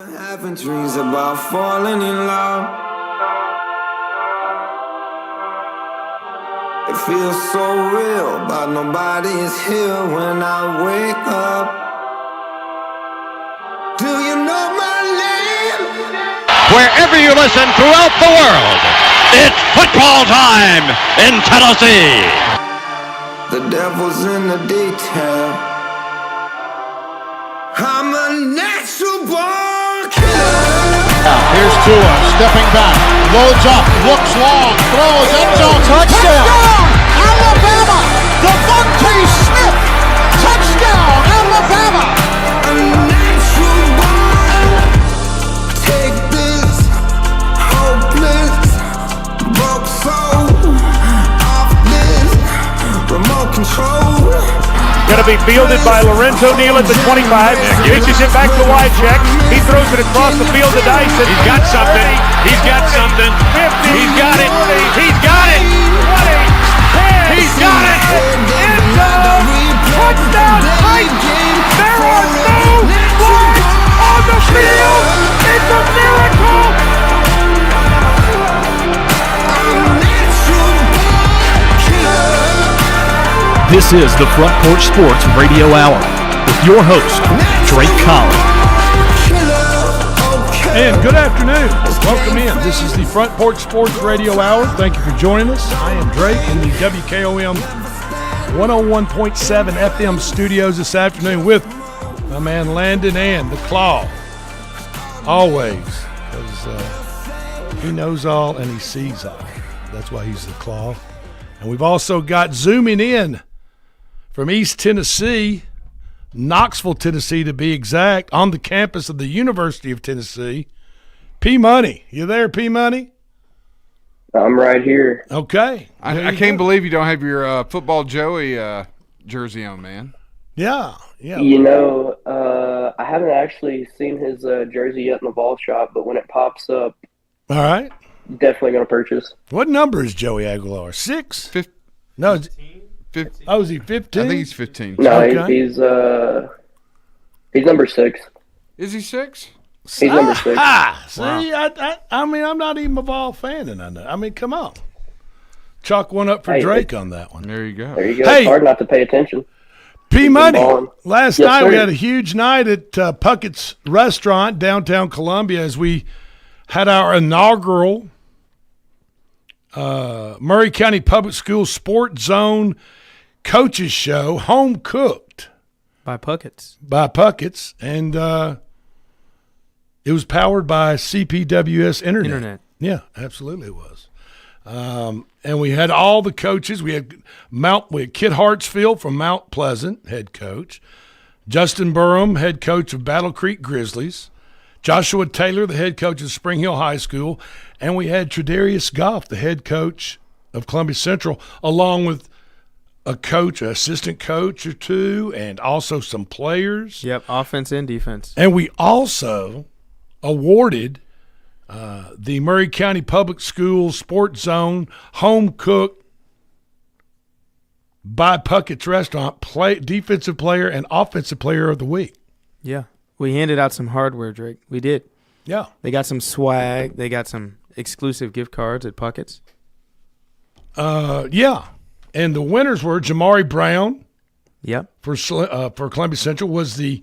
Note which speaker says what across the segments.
Speaker 1: Having dreams about falling in love. It feels so real, but nobody is here when I wake up. Do you know my name?
Speaker 2: Wherever you listen throughout the world, it's football time in Tennessee.
Speaker 1: The devil's in the detail. I'm a natural born killer.
Speaker 3: Here's Tua stepping back, loads up, looks long, throws end zone, touchdown! Alabama! Devontae Smith! Touchdown, Alabama!
Speaker 1: A natural born. Take this hopeless broke soul off this remote control.
Speaker 4: Going to be fielded by Lorenzo Neal at the 25. Pitches it back to Wycheck. He throws it across the field to Dyson.
Speaker 2: He's got something. He's got something.
Speaker 4: 50,
Speaker 2: He's got it.
Speaker 4: 40,
Speaker 2: He's got it.
Speaker 4: 20, 10.
Speaker 2: He's got it.
Speaker 4: End zone. Touchdown. Right. There are no flags on the field. It's a miracle.
Speaker 5: This is the Front Porch Sports Radio Hour with your host, Drake Collins.
Speaker 6: And good afternoon. Welcome in. This is the Front Porch Sports Radio Hour. Thank you for joining us. I am Drake in the WKOM 101.7 FM studios this afternoon with my man Landon and the Claw. Always, because he knows all and he sees all. That's why he's the Claw. And we've also got zooming in from East Tennessee, Knoxville, Tennessee to be exact, on the campus of the University of Tennessee, P Money. You there, P Money?
Speaker 7: I'm right here.
Speaker 6: Okay.
Speaker 8: I can't believe you don't have your Football Joey jersey on, man.
Speaker 6: Yeah.
Speaker 7: You know, I haven't actually seen his jersey yet in the ball shop, but when it pops up,
Speaker 6: All right.
Speaker 7: definitely going to purchase.
Speaker 6: What number is Joey Aguilar? 6? No. Is he 15?
Speaker 8: I think he's 15.
Speaker 7: No,
Speaker 6: Okay.
Speaker 7: he's number 6.
Speaker 8: Is he 6?
Speaker 7: He's number 6.
Speaker 6: See, I mean, I'm not even a ball fan, and I know. I mean, come on. Chalk one up for
Speaker 7: Hey,
Speaker 6: Drake on that one.
Speaker 8: There you go.
Speaker 7: There you go.
Speaker 6: Hey.
Speaker 7: It's hard not to pay attention.
Speaker 6: P Money.
Speaker 7: balling.
Speaker 6: Last
Speaker 7: Yes,
Speaker 6: night
Speaker 7: sir.
Speaker 6: we had a huge night at Puckett's Restaurant, downtown Columbia, as we had our inaugural Murray County Public Schools Sports Zone Coaches Show, home cooked
Speaker 9: By Puckett's.
Speaker 6: by Puckett's, and it was powered by CPWS Internet. Yeah, absolutely it was. And we had all the coaches. We had Kit Hartsfield from Mount Pleasant, head coach. Justin Burham, head coach of Battle Creek Grizzlies. Joshua Taylor, the head coach of Spring Hill High School. And we had Tredarius Goff, the head coach of Columbia Central, along with a coach, an assistant coach or two, and also some players.
Speaker 9: Yep, offense and defense.
Speaker 6: And we also awarded the Murray County Public Schools Sports Zone home cook by Puckett's Restaurant defensive player and offensive player of the week.
Speaker 9: Yeah. We handed out some hardware, Drake. We did.
Speaker 6: Yeah.
Speaker 9: They got some swag. They got some exclusive gift cards at Puckett's.
Speaker 6: Yeah. And the winners were Jamari Brown
Speaker 9: Yep.
Speaker 6: for Columbia Central was the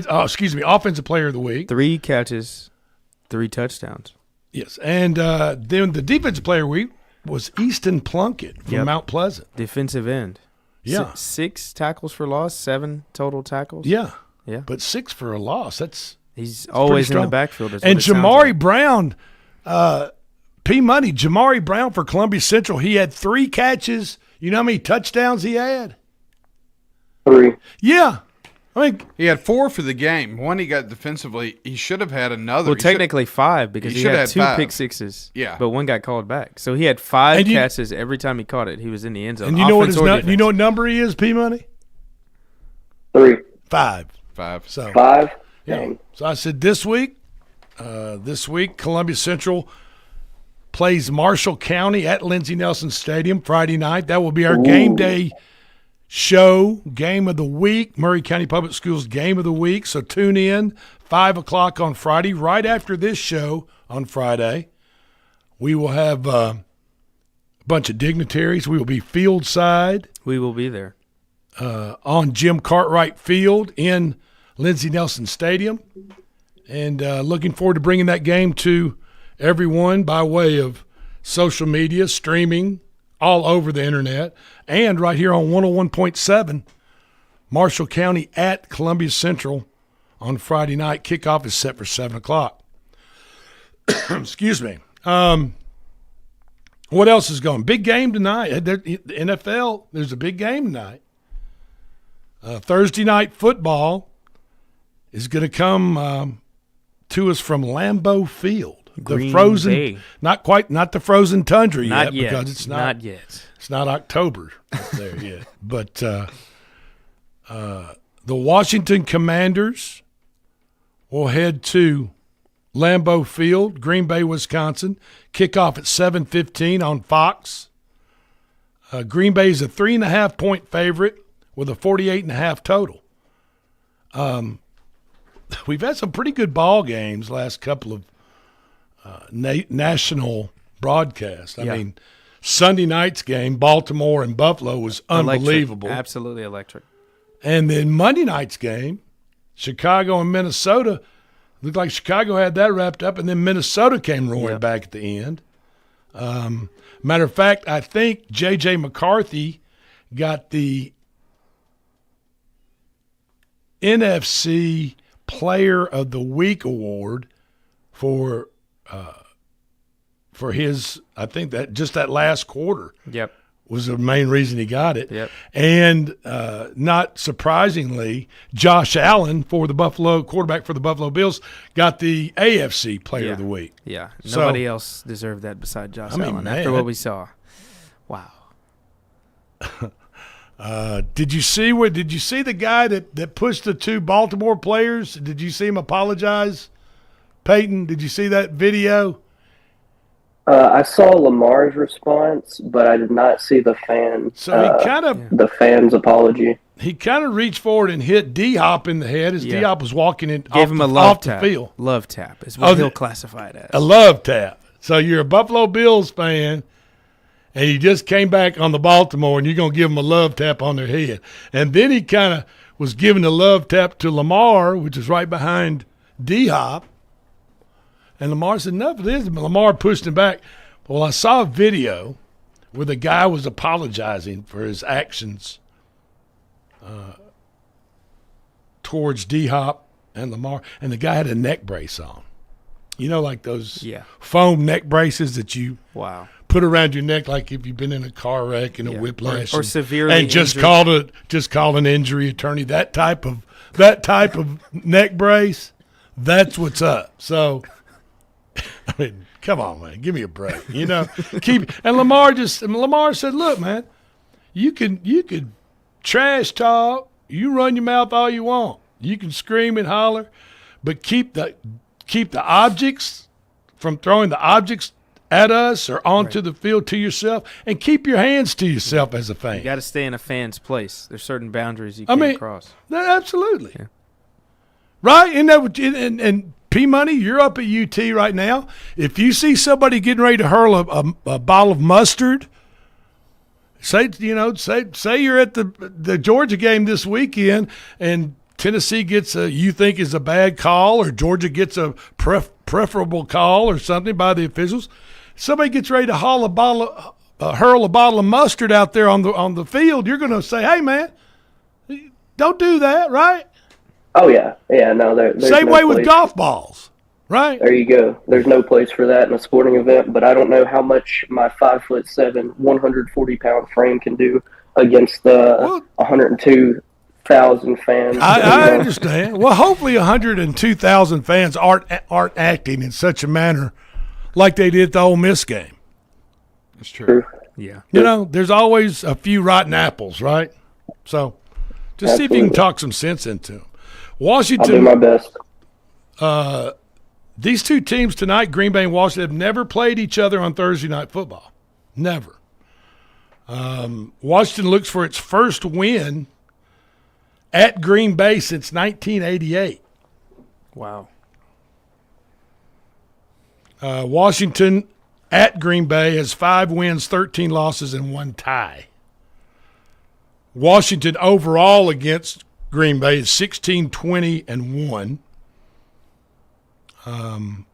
Speaker 6: offensive player of the week.
Speaker 9: 3 catches, 3 touchdowns.
Speaker 6: Yes. And then the defensive player of the week was Easton Plunkett from
Speaker 9: Yep.
Speaker 6: Mount Pleasant.
Speaker 9: Defensive end.
Speaker 6: Yeah.
Speaker 9: 6 tackles for loss, 7 total tackles.
Speaker 6: Yeah.
Speaker 9: Yeah.
Speaker 6: But 6 for a loss.
Speaker 9: He's always in the
Speaker 6: strong.
Speaker 9: backfield.
Speaker 6: And Jamari Brown, P Money, Jamari Brown for Columbia Central, he had 3 catches. You know how many touchdowns he had?
Speaker 7: 3.
Speaker 6: Yeah. I mean,
Speaker 8: He had 4 for the game. One he got defensively. He should have had another.
Speaker 9: Well,
Speaker 8: He should-
Speaker 9: technically 5 because
Speaker 8: he
Speaker 9: he
Speaker 8: should
Speaker 9: had
Speaker 8: have
Speaker 9: 2
Speaker 8: had 5.
Speaker 9: pick sixes.
Speaker 8: Yeah.
Speaker 9: But one got called back. So he had 5
Speaker 6: And you-
Speaker 9: catches every time he caught it. He was in the end zone.
Speaker 6: and you know what
Speaker 9: Offense or defense.
Speaker 6: you know what number he is, P Money?
Speaker 7: 3.
Speaker 6: 5.
Speaker 8: 5.
Speaker 6: So
Speaker 7: 5.
Speaker 6: yeah.
Speaker 7: Dang.
Speaker 6: So I said this week Columbia Central plays Marshall County at Lindsey Nelson Stadium Friday night. That will be our game day show, game of the week, Murray County Public Schools game of the week. So tune in 5 o'clock on Friday. Right after this show on Friday, we will have a bunch of dignitaries. We will be field side.
Speaker 9: We will be there.
Speaker 6: On Jim Cartwright Field in Lindsey Nelson Stadium. And looking forward to bringing that game to everyone by way of social media, streaming, all over the internet, and right here on 101.7, Marshall County at Columbia Central on Friday night. Kickoff is set for 7 o'clock. Excuse me. What else is going? Big game tonight. The NFL, there's a big game tonight. Thursday night football is going to come to us from Lambeau Field.
Speaker 9: Green
Speaker 6: the frozen,
Speaker 9: Bay.
Speaker 6: not the frozen tundra
Speaker 9: Not
Speaker 6: yet, because it's not
Speaker 9: yet.
Speaker 6: It's not October up there yet. But the Washington Commanders will head to Lambeau Field, Green Bay, Wisconsin. Kickoff at 7:15 on Fox. Green Bay is a 3.5-point favorite with a 48.5 total. We've had some pretty good ball games last couple of national broadcasts. I mean, Sunday night's game, Baltimore and Buffalo, was unbelievable.
Speaker 9: Electric. Absolutely electric.
Speaker 6: And then Monday night's game, Chicago and Minnesota, looked like Chicago had that wrapped up, and then Minnesota came roaring back at the end. Matter of fact, I think J.J. McCarthy got the NFC Player of the Week award for his, I think that just that last quarter was the main reason he got it. And not surprisingly, Josh Allen, for the quarterback for the Buffalo Bills, got the AFC Player of the Week.
Speaker 9: Yeah, nobody else deserved that beside Josh Allen after what we saw. Wow.
Speaker 6: Did you see the guy that pushed the two Baltimore players? Did you see him apologize? Peyton, did you see that video?
Speaker 7: I saw Lamar's response, but I did not see the fan.
Speaker 6: So he
Speaker 7: the fan's apology.
Speaker 6: He kind of reached forward and hit D-Hop in the head as D-Hop was walking in.
Speaker 9: Gave him a love tap.
Speaker 6: The field.
Speaker 9: Love tap is what he'll classify it as.
Speaker 6: A love tap. So you're a Buffalo Bills fan, and you just came back on the Baltimore, and you're going to give them a love tap on their head. And then he kind of was giving a love tap to Lamar, which is right behind D-Hop. And Lamar said, enough of this. Lamar pushed him back. Well, I saw a video where the guy was apologizing for his actions towards D-Hop and Lamar. And the guy had a neck brace on. You know, like those foam neck braces that you put around your neck, like if you've been in a car wreck and a whiplash.
Speaker 9: Or severely
Speaker 6: and just called an injury attorney. That type of neck brace, that's what's up. So – I mean, come on, man. Give me a break. You know, and Lamar said, look, man, you could trash talk, you run your mouth all you want. You can scream and holler, but keep the objects from throwing the objects at us or onto the field to yourself, and keep your hands to yourself as a fan.
Speaker 9: You got to stay in a fan's place. There's certain boundaries you can't cross.
Speaker 6: Absolutely. Yeah. Right? And P-Money, you're up at UT right now. If you see somebody getting ready to hurl a bottle of mustard, say you're at the Georgia game this weekend, and Tennessee gets you think is a bad call, or Georgia gets a preferable call or something by the officials. Somebody gets ready to hurl a bottle of mustard out there on the field. You're going to say, "Hey, man, don't do that," right?
Speaker 7: Oh, yeah. Yeah, no, there's
Speaker 6: same
Speaker 7: no
Speaker 6: way
Speaker 7: place.
Speaker 6: with golf balls, right?
Speaker 7: There you go. There's no place for that in a sporting event, but I don't know how much my 5'7", 140-pound frame can do against 102,000 fans.
Speaker 6: I understand. Well, hopefully 102,000 fans aren't acting in such a manner like they did at the Ole Miss game.
Speaker 8: That's true.
Speaker 9: Yeah.
Speaker 6: You know, there's always a few rotten apples, right? So just see if you can talk some sense into them. Washington.
Speaker 7: I'll do my best.
Speaker 6: These two teams tonight, Green Bay and Washington, have never played each other on Thursday Night Football. Never. Washington looks for its first win at Green Bay since 1988.
Speaker 9: Wow.
Speaker 6: Washington at Green Bay has 5 wins, 13 losses, and 1 tie. Washington overall against Green Bay is 16, 20, and 1. And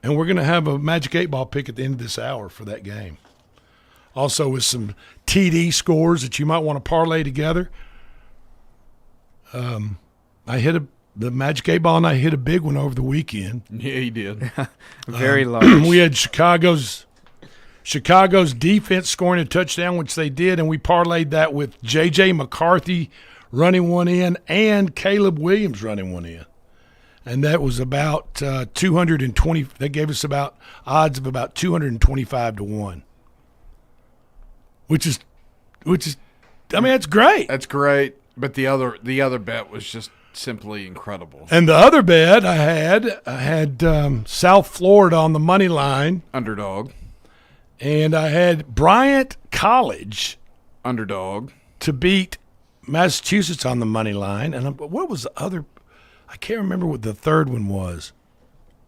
Speaker 6: we're going to have a Magic 8 Ball pick at the end of this hour for that game. Also with some TD scores that you might want to parlay together. I hit the Magic 8 Ball, and I hit a big one over the weekend.
Speaker 8: Yeah, he did.
Speaker 9: Very large.
Speaker 6: We had Chicago's defense scoring a touchdown, which they did, and we parlayed that with J.J. McCarthy running one in and Caleb Williams running one in. And that was about 220. That gave us about odds of about 225 to 1. Which is I mean, that's great.
Speaker 8: That's great. But the other bet was just simply incredible.
Speaker 6: And the other bet I had South Florida on the money line.
Speaker 8: Underdog.
Speaker 6: And I had Bryant College.
Speaker 8: Underdog.
Speaker 6: To beat Massachusetts on the money line. And what was the other? I can't remember what the third one was.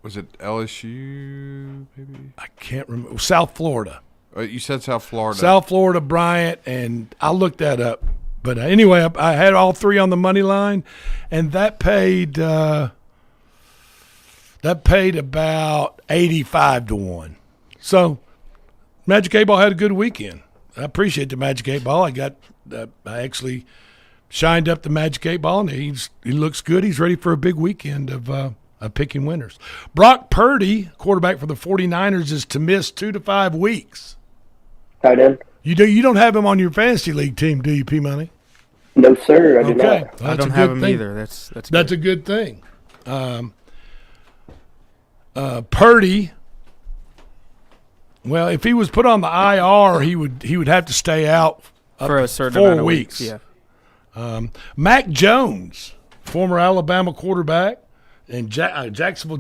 Speaker 8: Was it LSU, maybe?
Speaker 6: I can't remember. South Florida.
Speaker 8: You said South Florida.
Speaker 6: South Florida, Bryant, and I'll look that up. But anyway, I had all 3 on the money line, and that paid about 85 to 1. So Magic 8 Ball had a good weekend. I appreciate the Magic 8 Ball. I actually shined up the Magic 8 Ball, and he looks good. He's ready for a big weekend of picking winners. Brock Purdy, quarterback for the 49ers, is to miss 2 to 5 weeks.
Speaker 7: Tight end.
Speaker 6: You don't have him on your fantasy league team, do you, P Money?
Speaker 7: No, sir. I do not.
Speaker 6: Well,
Speaker 9: I don't have him either. That's
Speaker 6: a good thing. Purdy. Well, if he was put on the IR, he would have to stay out
Speaker 9: for a certain
Speaker 6: 4
Speaker 9: amount of
Speaker 6: weeks.
Speaker 9: Yeah.
Speaker 6: Mac Jones, former Alabama quarterback, and Jacksonville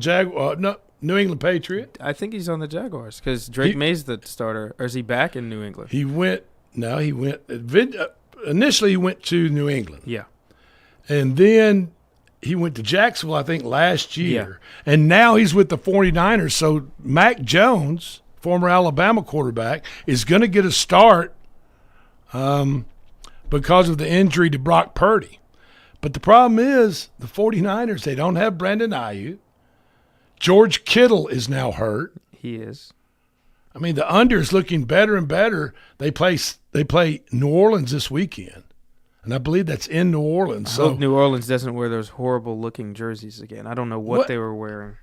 Speaker 6: New England Patriot.
Speaker 9: I think he's on the Jaguars because Drake May's the starter. Or is he back in New England?
Speaker 6: Initially he went to New England.
Speaker 9: Yeah.
Speaker 6: And then he went to Jacksonville, I think, last year.
Speaker 9: Yeah.
Speaker 6: And now he's with the 49ers. So Mac Jones, former Alabama quarterback, is going to get a start because of the injury to Brock Purdy. But the problem is the 49ers, they don't have Brandon Ayuk. George Kittle is now hurt.
Speaker 9: He is.
Speaker 6: I mean, the under is looking better and better. They play New Orleans this weekend, and I believe that's in New Orleans.
Speaker 9: I hope New Orleans doesn't wear those horrible-looking jerseys again. I don't know what they were wearing.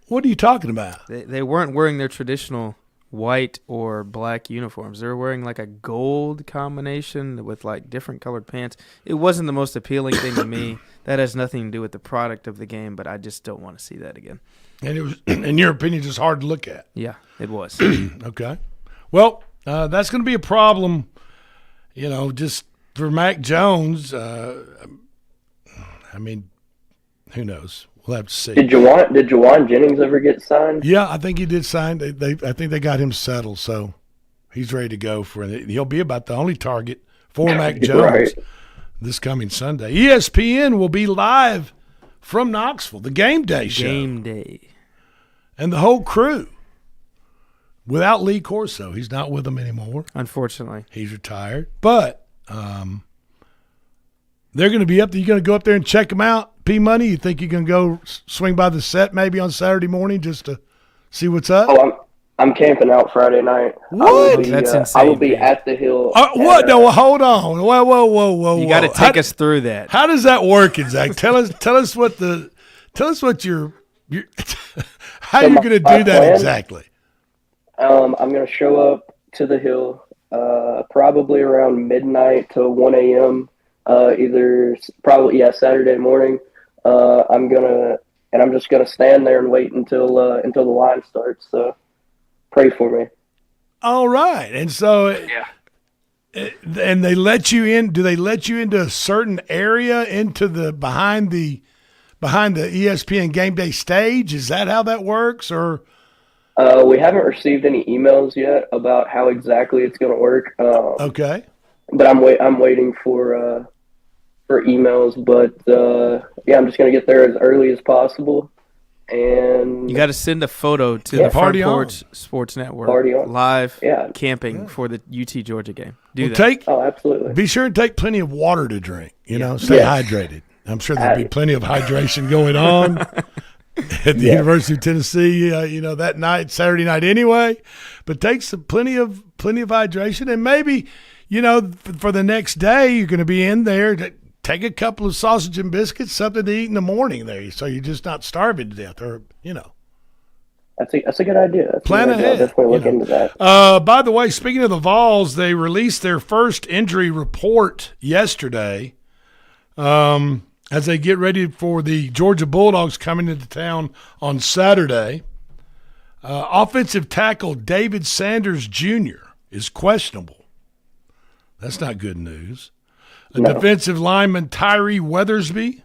Speaker 6: What are you talking about?
Speaker 9: They weren't wearing their traditional white or black uniforms. They were wearing like a gold combination with like different colored pants. It wasn't the most appealing thing to me. That has nothing to do with the product of the game, but I just don't want to see that again.
Speaker 6: And it was, in your opinion, just hard to look at.
Speaker 9: Yeah, it was.
Speaker 6: Okay. Well, that's going to be a problem, just for Mac Jones. I mean, who knows? We'll have to see.
Speaker 7: Did Jawan Jennings ever get signed?
Speaker 6: Yeah, I think he did sign. I think they got him settled, so he's ready to go for it. He'll be about the only target for Mac Jones
Speaker 7: right.
Speaker 6: This coming Sunday. ESPN will be live from Knoxville, the game day show.
Speaker 9: Game day.
Speaker 6: And the whole crew. Without Lee Corso. He's not with them anymore.
Speaker 9: Unfortunately.
Speaker 6: He's retired. But they're going to be up there. You're going to go up there and check them out? P-Money, you think you can go swing by the set maybe on Saturday morning just to see what's up?
Speaker 7: Oh, I'm camping out Friday night.
Speaker 6: What?
Speaker 9: That's insane.
Speaker 7: I will be at the Hill.
Speaker 6: What? No, hold on. Whoa.
Speaker 9: You got to take us through that.
Speaker 6: How does that work, Zach? Tell us what you're how you're going to do that
Speaker 7: plan?
Speaker 6: Exactly.
Speaker 7: I'm going to show up to the Hill probably around midnight to 1 a.m. Saturday morning. I'm just gonna stand there and wait until the line starts. So pray for me.
Speaker 6: All right, and so and they let you in. Do they let you into a certain area into the behind the ESPN Game Day stage? Is that how that works, or?
Speaker 7: We haven't received any emails yet about how exactly it's going to work.
Speaker 6: Okay.
Speaker 7: But I'm waiting for emails. But I'm just going to get there as early as possible. And
Speaker 9: you got to send a photo to the Front Porch Sports Network live camping for the UT Georgia game.
Speaker 7: Absolutely.
Speaker 6: Be sure to take plenty of water to drink. Stay hydrated. I'm sure there'll be plenty of hydration going on at the University of Tennessee. That night, Saturday night, anyway. But take plenty of hydration, and maybe for the next day you're going to be in there. Take a couple of sausage and biscuits, something to eat in the morning there, so you're just not starving to death, or.
Speaker 7: That's a good idea.
Speaker 6: Plan ahead.
Speaker 7: I'll definitely look into that.
Speaker 6: By the way, speaking of the Vols, they released their first injury report yesterday as they get ready for the Georgia Bulldogs coming into town on Saturday. Offensive tackle David Sanders Jr. is questionable. That's not good news. Defensive lineman Tyree Weathersby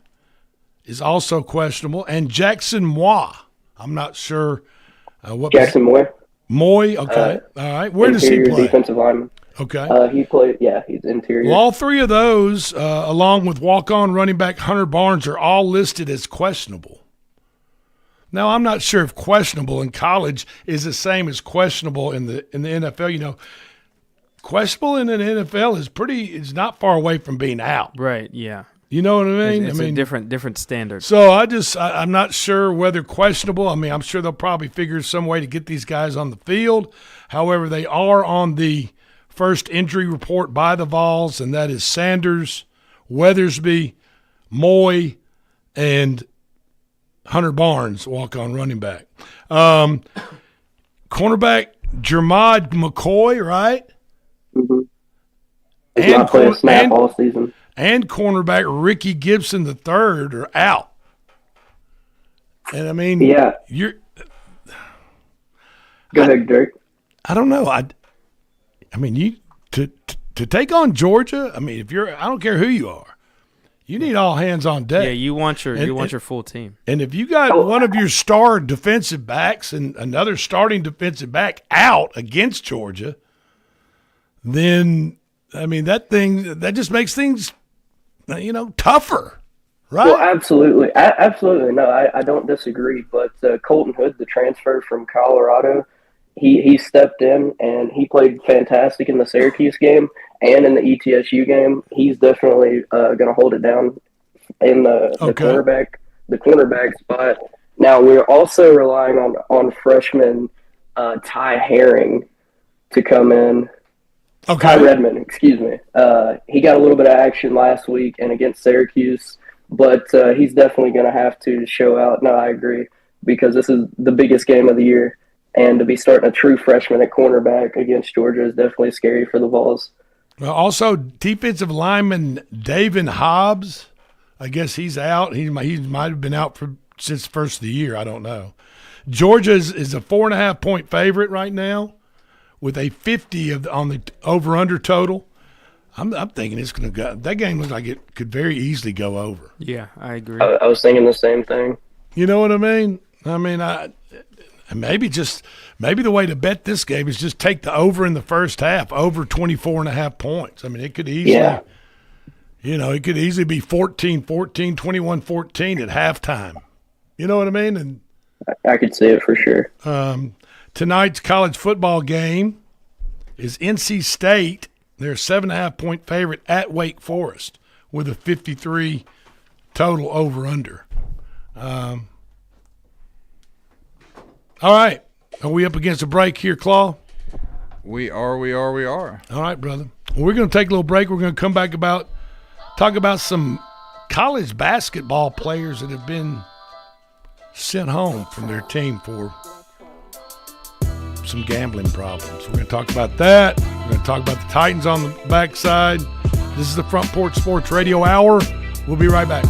Speaker 6: is also questionable. And Jackson Moy. I'm not sure what.
Speaker 7: Jackson Moy.
Speaker 6: Moy, okay. All right. Where does he play?
Speaker 7: Defensive lineman.
Speaker 6: Okay.
Speaker 7: He's interior.
Speaker 6: Well, all three of those, along with walk-on running back Hunter Barnes, are all listed as questionable. Now, I'm not sure if questionable in college is the same as questionable in the NFL. Questionable in the NFL is not far away from being out.
Speaker 9: Right, yeah.
Speaker 6: You know what I mean?
Speaker 9: It's a different standard.
Speaker 6: So I'm not sure whether questionable. I mean, I'm sure they'll probably figure some way to get these guys on the field. However, they are on the first injury report by the Vols, and that is Sanders, Weathersby, Moy, and Hunter Barnes, walk-on running back. Cornerback Jermod McCoy, right?
Speaker 7: Mm-hmm. He's not played a snap all season.
Speaker 6: And cornerback Ricky Gibson III are out. And, I mean, you're –
Speaker 7: Go ahead, Dirk.
Speaker 6: I don't know. I mean, you to take on Georgia, I mean, I don't care who you are, you need all hands on deck.
Speaker 9: Yeah, you want your full team.
Speaker 6: And if you got one of your star defensive backs and another starting defensive back out against Georgia, then I mean that just makes things tougher, right?
Speaker 7: Well, absolutely. No, I don't disagree. But Colton Hood, the transfer from Colorado, he stepped in and he played fantastic in the Syracuse game and in the ETSU game. He's definitely going to hold it down in the cornerback spot. Now we're also relying on freshman Ty Herring to come in.
Speaker 6: Okay.
Speaker 7: Ty Redmond, excuse me. He got a little bit of action last week and against Syracuse, but he's definitely going to have to show out. No, I agree, because this is the biggest game of the year, and to be starting a true freshman at cornerback against Georgia is definitely scary for the Vols.
Speaker 6: Well, also, defensive lineman David Hobbs, I guess he's out. He might have been out since first of the year. I don't know. Georgia is a 4.5-point favorite right now, with a 50 on the over/under total. I'm thinking it's going to go. That game looks like it could very easily go over.
Speaker 9: Yeah, I agree.
Speaker 7: I was thinking the same thing.
Speaker 6: You know what I mean? Maybe the way to bet this game is just take the over in the first half, over 24.5 points. I mean, it could easily, it could easily be 14-14, 21-14 at halftime. You know what I mean? And
Speaker 7: I could see it for sure.
Speaker 6: Tonight's college football game is NC State. They're a 7.5-point favorite at Wake Forest with a 53 total over/under. All right. Are we up against a break here, Claw?
Speaker 8: We are.
Speaker 6: All right, brother. Well, we're going to take a little break. We're going to come back talk about some college basketball players that have been sent home from their team for some gambling problems. We're going to talk about that. We're going to talk about the Titans on the backside. This is the Front Porch Sports Radio Hour. We'll be right back.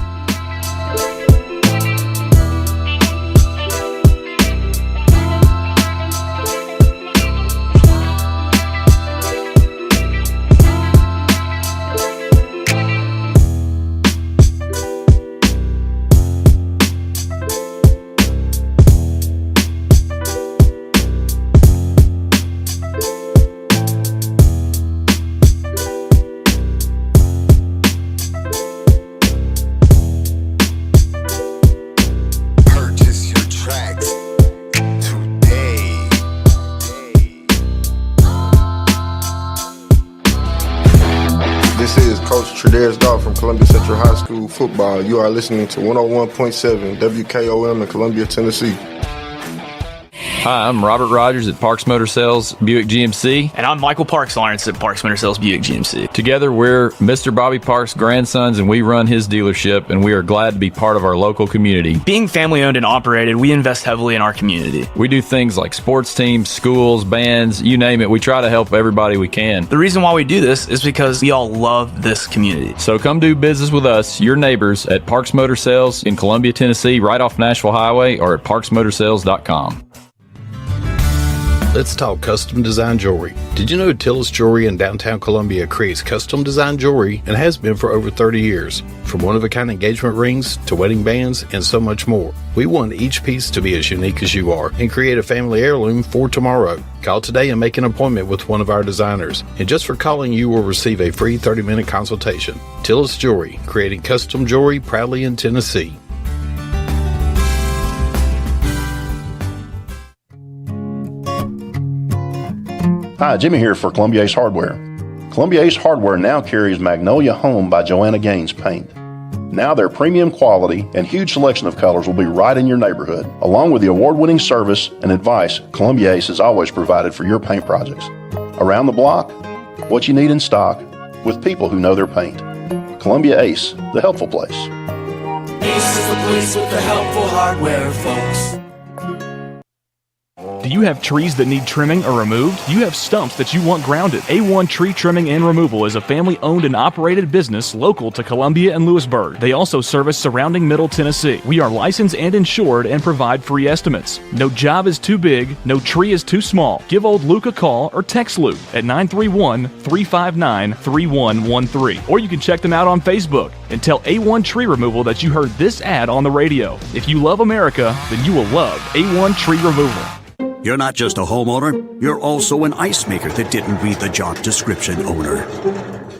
Speaker 10: This is Coach Tredaris Goff from Columbia Central High School football. You are listening to 101.7 WKOM in Columbia, Tennessee.
Speaker 11: Hi, I'm Robert Rogers at Parks Motor Sales Buick GMC.
Speaker 12: And I'm Michael Parks Lawrence at Parks Motor Sales Buick GMC.
Speaker 11: Together, we're Mr. Bobby Parks' grandsons, and we run his dealership, and we are glad to be part of our local community.
Speaker 12: Being family-owned and operated, we invest heavily in our community.
Speaker 11: We do things like sports teams, schools, bands, you name it. We try to help everybody we can.
Speaker 12: The reason why we do this is because we all love this community.
Speaker 11: So come do business with us, your neighbors, at Parks Motor Sales in Columbia, Tennessee, right off Nashville Highway, or at parksmotorsales.com.
Speaker 13: Let's talk custom design jewelry. Did you know Tillis Jewelry in downtown Columbia creates custom design jewelry and has been for over 30 years? From one-of-a-kind engagement rings to wedding bands and so much more. We want each piece to be as unique as you are and create a family heirloom for tomorrow. Call today and make an appointment with one of our designers. And just for calling, you will receive a free 30-minute consultation. Tillis Jewelry, creating custom jewelry proudly in Tennessee.
Speaker 14: Hi, Jimmy here for Columbia Ace Hardware. Columbia Ace Hardware now carries Magnolia Home by Joanna Gaines paint. Now their premium quality and huge selection of colors will be right in your neighborhood. Along with the award-winning service and advice Columbia Ace has always provided for your paint projects. Around the block, what you need in stock, with people who know their paint. Columbia Ace, the helpful place.
Speaker 15: Ace is the place with the helpful hardware, folks.
Speaker 5: Do you have trees that need trimming or removed? Do you have stumps that you want grounded? A1 Tree Trimming and Removal is a family-owned and operated business local to Columbia and Lewisburg. They also service surrounding Middle Tennessee. We are licensed and insured and provide free estimates. No job is too big, no tree is too small. Give old Luke a call or text Luke at 931-359-3113. Or you can check them out on Facebook and tell A1 Tree Removal that you heard this ad on the radio. If you love America, then you will love A1 Tree Removal.
Speaker 16: You're not just a homeowner, you're also an ice maker that didn't read the job description owner.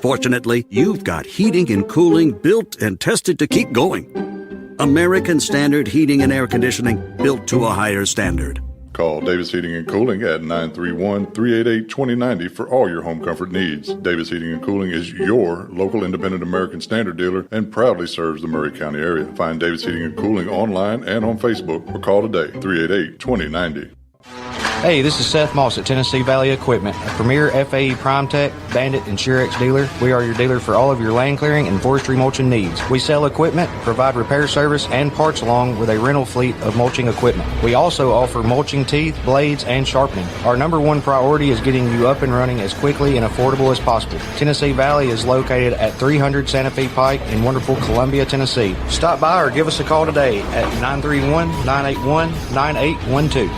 Speaker 16: Fortunately, you've got heating and cooling built and tested to keep going. American Standard Heating and Air Conditioning, built to a higher standard.
Speaker 17: Call Davis Heating and Cooling at 931-388-2090 for all your home comfort needs. Davis Heating and Cooling is your local independent American Standard dealer and proudly serves the Murray County area. Find Davis Heating and Cooling online and on Facebook or call today, 388-2090.
Speaker 18: Hey, this is Seth Moss at Tennessee Valley Equipment, a premier FAE PrimeTech, Bandit, and Surex dealer. We are your dealer for all of your land clearing and forestry mulching needs. We sell equipment, provide repair service, and parts along with a rental fleet of mulching equipment. We also offer mulching teeth, blades, and sharpening. Our number one priority is getting you up and running as quickly and affordable as possible. Tennessee Valley is located at 300 Santa Fe Pike in wonderful Columbia, Tennessee. Stop by or give us a call today at 931-981-9812.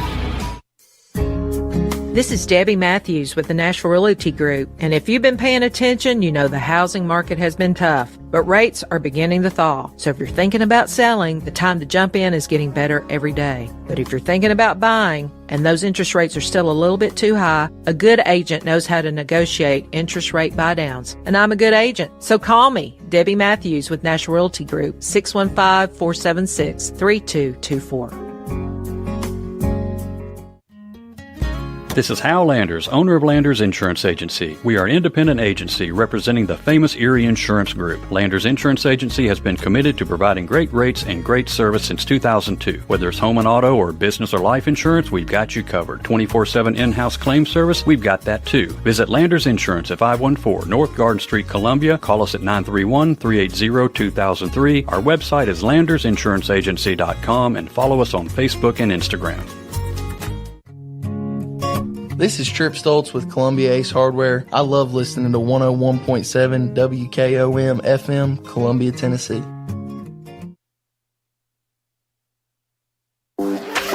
Speaker 19: This is Debbie Matthews with the Nashville Realty Group, and if you've been paying attention, you know the housing market has been tough, but rates are beginning to thaw. So if you're thinking about selling, the time to jump in is getting better every day. But if you're thinking about buying, and those interest rates are still a little bit too high, a good agent knows how to negotiate interest rate buy-downs. And I'm a good agent, so call me, Debbie Matthews with Nashville Realty Group, 615-476-3224.
Speaker 20: This is Hal Landers, owner of Landers Insurance Agency. We are an independent agency representing the famous Erie Insurance Group. Landers Insurance Agency has been committed to providing great rates and great service since 2002. Whether it's home and auto or business or life insurance, we've got you covered. 24/7 in-house claim service, we've got that too. Visit Landers Insurance at 514 North Garden Street, Columbia. Call us at 931-380-2003. Our website is landersinsuranceagency.com and follow us on Facebook and Instagram.
Speaker 21: This is Trip Stoltz with Columbia Ace Hardware. I love listening to 101.7 WKOM FM, Columbia, Tennessee.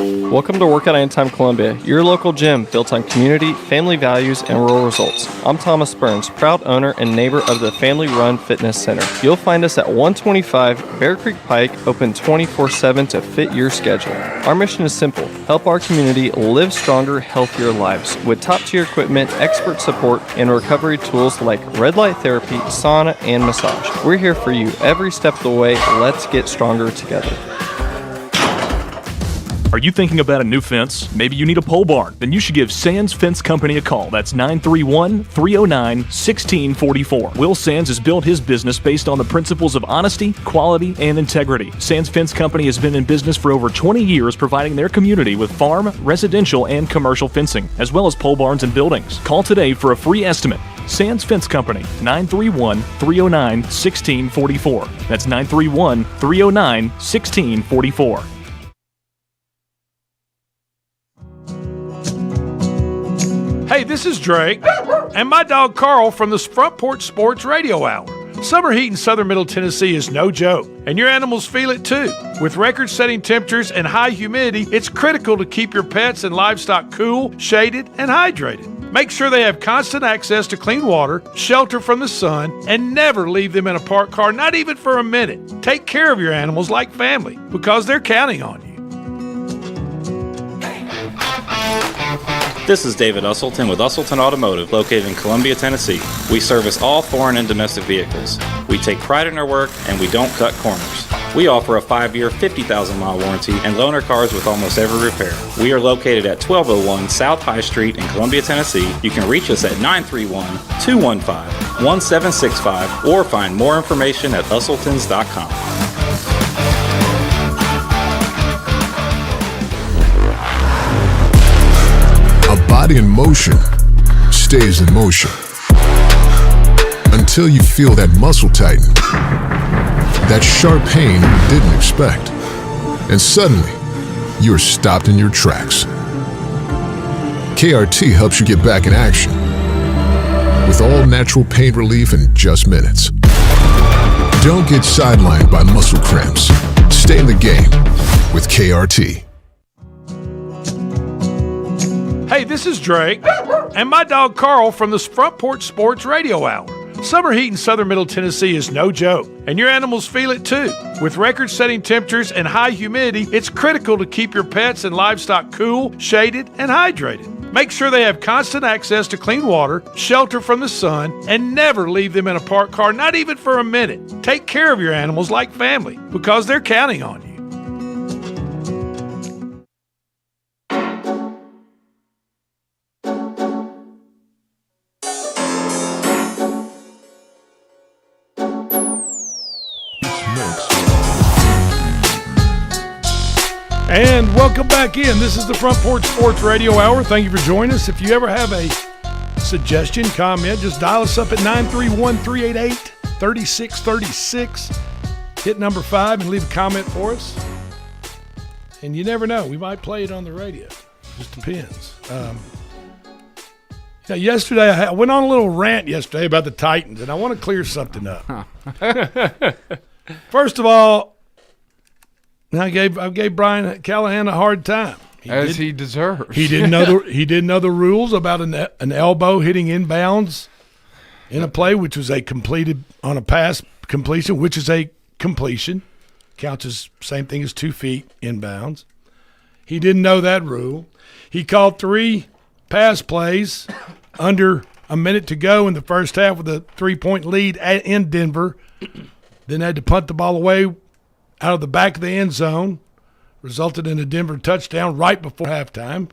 Speaker 22: Welcome to Workout Anytime Columbia, your local gym built on community, family values, and rural results. I'm Thomas Burns, proud owner and neighbor of the Family Run Fitness Center. You'll find us at 125 Bear Creek Pike, open 24/7 to fit your schedule. Our mission is simple: help our community live stronger, healthier lives with top-tier equipment, expert support, and recovery tools like red light therapy, sauna, and massage. We're here for you every step of the way. Let's get stronger together.
Speaker 5: Are you thinking about a new fence? Maybe you need a pole barn? Then you should give Sands Fence Company a call. That's 931-309-1644. Will Sands has built his business based on the principles of honesty, quality, and integrity. Sands Fence Company has been in business for over 20 years, providing their community with farm, residential, and commercial fencing, as well as pole barns and buildings. Call today for a free estimate. Sands Fence Company, 931-309-1644. That's 931-309-1644.
Speaker 6: Hey, this is Drake and my dog Carl from the Front Porch Sports Radio Hour. Summer heat in southern Middle Tennessee is no joke, and your animals feel it too. With record-setting temperatures and high humidity, it's critical to keep your pets and livestock cool, shaded, and hydrated. Make sure they have constant access to clean water, shelter from the sun, and never leave them in a parked car, not even for a minute. Take care of your animals like family, because they're counting on you.
Speaker 1: This is David Usselton with Usselton Automotive, located in Columbia, Tennessee. We service all foreign and domestic vehicles. We take pride in our work, and we don't cut corners. We offer a 5-year, 50,000-mile warranty and loaner cars with almost every repair. We are located at 1201 South High Street in Columbia, Tennessee. You can reach us at 931-215-1765 or find more information at usseltons.com.
Speaker 3: A body in motion stays in motion until you feel that muscle tighten, that sharp pain you didn't expect, and suddenly you're stopped in your tracks. KRT helps you get back in action with all natural pain relief in just minutes. Don't get sidelined by muscle cramps. Stay in the game with KRT.
Speaker 6: Hey, this is Drake and my dog Carl from the Front Porch Sports Radio Hour. Summer heat in southern Middle Tennessee is no joke, and your animals feel it too. With record-setting temperatures and high humidity, it's critical to keep your pets and livestock cool, shaded, and hydrated. Make sure they have constant access to clean water, shelter from the sun, and never leave them in a parked car, not even for a minute. Take care of your animals like family, because they're counting on you. And welcome back in. This is the Front Porch Sports Radio Hour. Thank you for joining us. If you ever have a suggestion, comment, just dial us up at 931-388-3636. Hit number 5 and leave a comment for us. And you never know, we might play it on the radio. Just depends. Yesterday, I went on a little rant yesterday about the Titans, and I want to clear something up. First of all, I gave Brian Callahan a hard time.
Speaker 8: He deserves.
Speaker 6: He didn't know the rules about an elbow hitting inbounds in a play, which was a completed on a pass completion, which is a completion, counts as same thing as 2 feet inbounds. He didn't know that rule. He called 3 pass plays under a minute to go in the first half with a 3-point lead in Denver. Then had to punt the ball away out of the back of the end zone, resulted in a Denver touchdown right before halftime,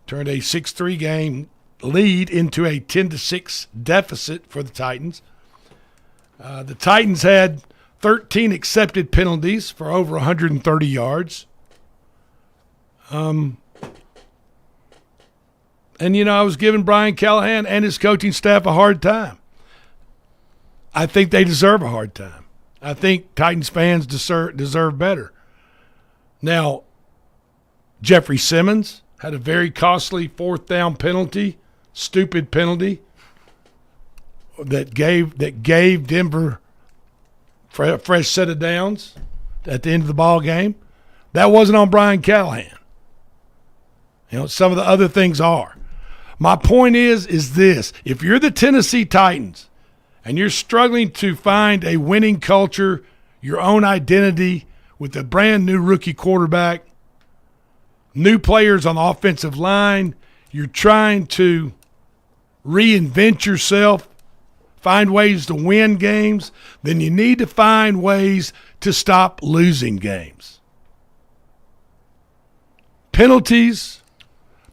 Speaker 6: turned a 6-3 game lead into a 10-6 deficit for the Titans. The Titans had 13 accepted penalties for over 130 yards. And, I was giving Brian Callahan and his coaching staff a hard time. I think they deserve a hard time. I think Titans fans deserve better. Now, Jeffrey Simmons had a very costly 4th down penalty, stupid penalty that gave Denver a fresh set of downs at the end of the ball game. That wasn't on Brian Callahan. Some of the other things are. My point is this: if you're the Tennessee Titans and you're struggling to find a winning culture, your own identity with a brand new rookie quarterback, new players on the offensive line, you're trying to reinvent yourself, find ways to win games, then you need to find ways to stop losing games. penalties,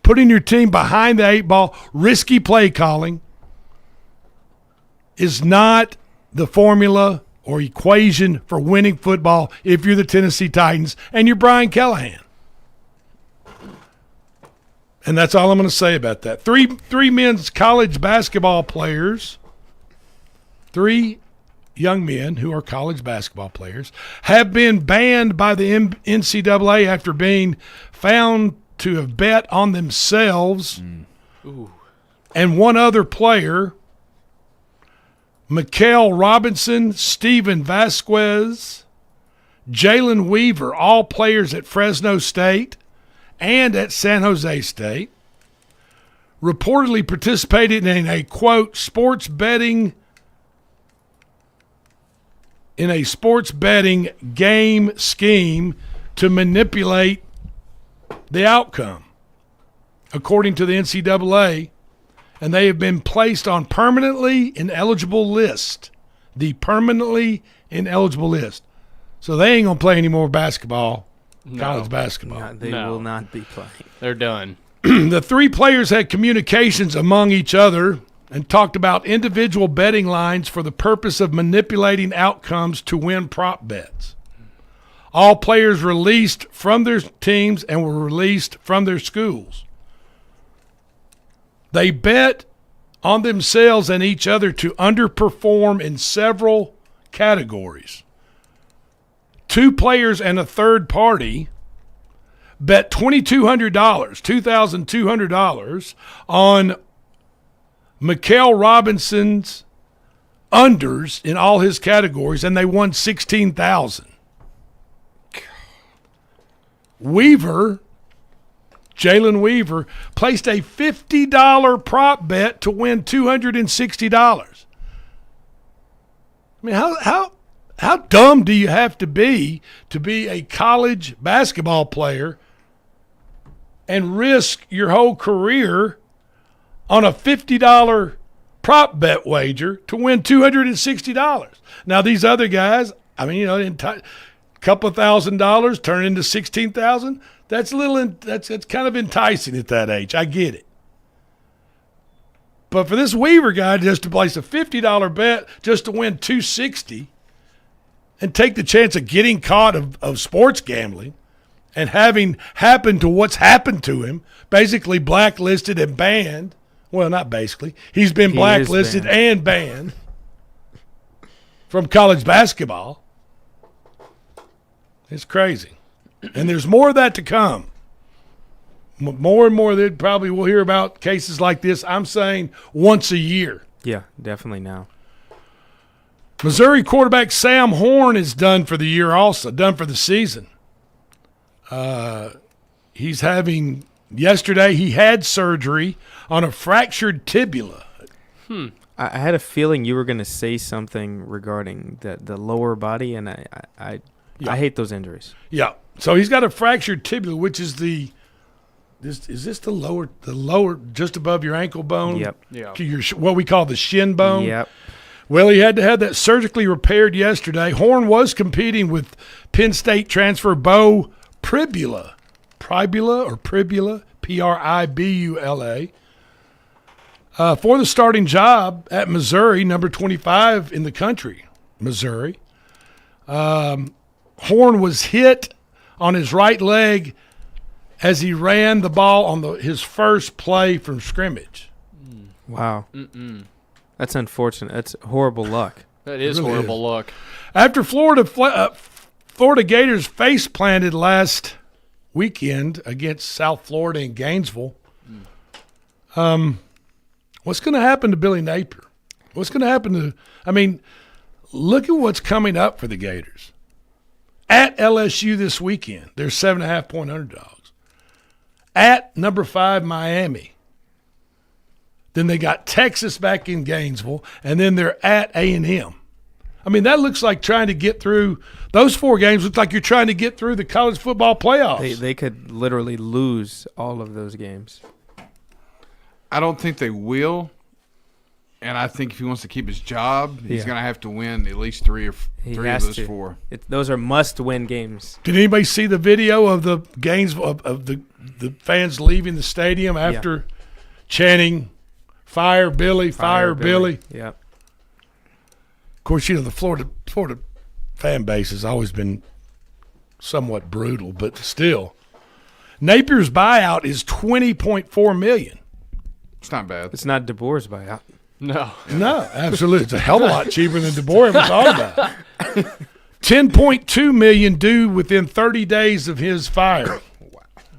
Speaker 6: putting your team behind the 8 ball, risky play calling is not the formula or equation for winning football if you're the Tennessee Titans and you're Brian Callahan. And that's all I'm going to say about that. Three men's college basketball players, 3 young men who are college basketball players, have been banned by the NCAA after being found to have bet on themselves and one other player, Mikael Robinson, Steven Vasquez, Jalen Weaver, all players at Fresno State and at San Jose State, reportedly participated in a, quote, sports betting game scheme to manipulate the outcome, according to the NCAA, and they have been placed on permanently ineligible list, the permanently ineligible list. So they ain't going to play any more basketball, college basketball.
Speaker 9: No, they will not be playing.
Speaker 2: They're done.
Speaker 6: The 3 players had communications among each other and talked about individual betting lines for the purpose of manipulating outcomes to win prop bets. All players released from their teams and were released from their schools. They bet on themselves and each other to underperform in several categories. 2 players and a third party bet $2,200 on Mikael Robinson's unders in all his categories, and they won $16,000. Jalen Weaver, placed a $50 prop bet to win $260. I mean, how dumb do you have to be a college basketball player and risk your whole career on a $50 prop bet wager to win $260? Now, these other guys, I mean, a couple of $1,000 turn into $16,000. That's that's kind of enticing at that age. I get it. But for this Weaver guy just to place a $50 bet just to win $260 and take the chance of getting caught of sports gambling and having happened to what's happened to him, basically blacklisted and banned. Well, not basically. He's been blacklisted and banned from college basketball. It's crazy. And there's more of that to come. More and more that probably we'll hear about cases like this, I'm saying, once a year.
Speaker 9: Yeah, definitely now.
Speaker 6: Missouri quarterback Sam Horn is done for the year also, done for the season. Yesterday he had surgery on a fractured tibia.
Speaker 9: I had a feeling you were going to say something regarding the lower body, and I hate those injuries.
Speaker 6: Yeah. So he's got a fractured tibia, which is is this the lower just above your ankle bone?
Speaker 9: Yep.
Speaker 2: Yeah.
Speaker 6: To your what we call the shin bone.
Speaker 9: Yep.
Speaker 6: Well, he had to have that surgically repaired yesterday. Horn was competing with Penn State transfer Bo Pribula, Pribula, Pribula, for the starting job at Missouri, number 25 in the country, Missouri. Horn was hit on his right leg as he ran the ball on his first play from scrimmage.
Speaker 9: Wow. That's unfortunate. That's horrible luck.
Speaker 2: That is
Speaker 6: It really
Speaker 2: horrible luck.
Speaker 6: After Florida Gators face planted last weekend against South Florida in Gainesville, what's going to happen to Billy Napier? What's going to happen to – I mean, look at what's coming up for the Gators. At LSU this weekend, they're 7.5-point underdogs. At number 5, Miami. Then they got Texas back in Gainesville, and then they're at A&M. I mean, that looks like trying to get through – those 4 games look like you're trying to get through the college football playoffs.
Speaker 9: They could literally lose all of those games.
Speaker 8: I don't think they will. And I think if he wants to keep his job, he's going to have to win at least three of those 4.
Speaker 9: Those are must-win games.
Speaker 6: Did anybody see the video of the Gainesville of the the fans leaving the stadium after chanting "Fire Billy, Fire Billy."
Speaker 9: Yep.
Speaker 6: Of course, the Florida fan base has always been somewhat brutal, but still, Napier's buyout is $20.4 million.
Speaker 8: It's not bad.
Speaker 9: It's not DeBoer's buyout.
Speaker 2: No,
Speaker 6: absolutely. It's a hell of a lot cheaper than DeBoer ever thought about. $10.2 million due within 30 days of his firing.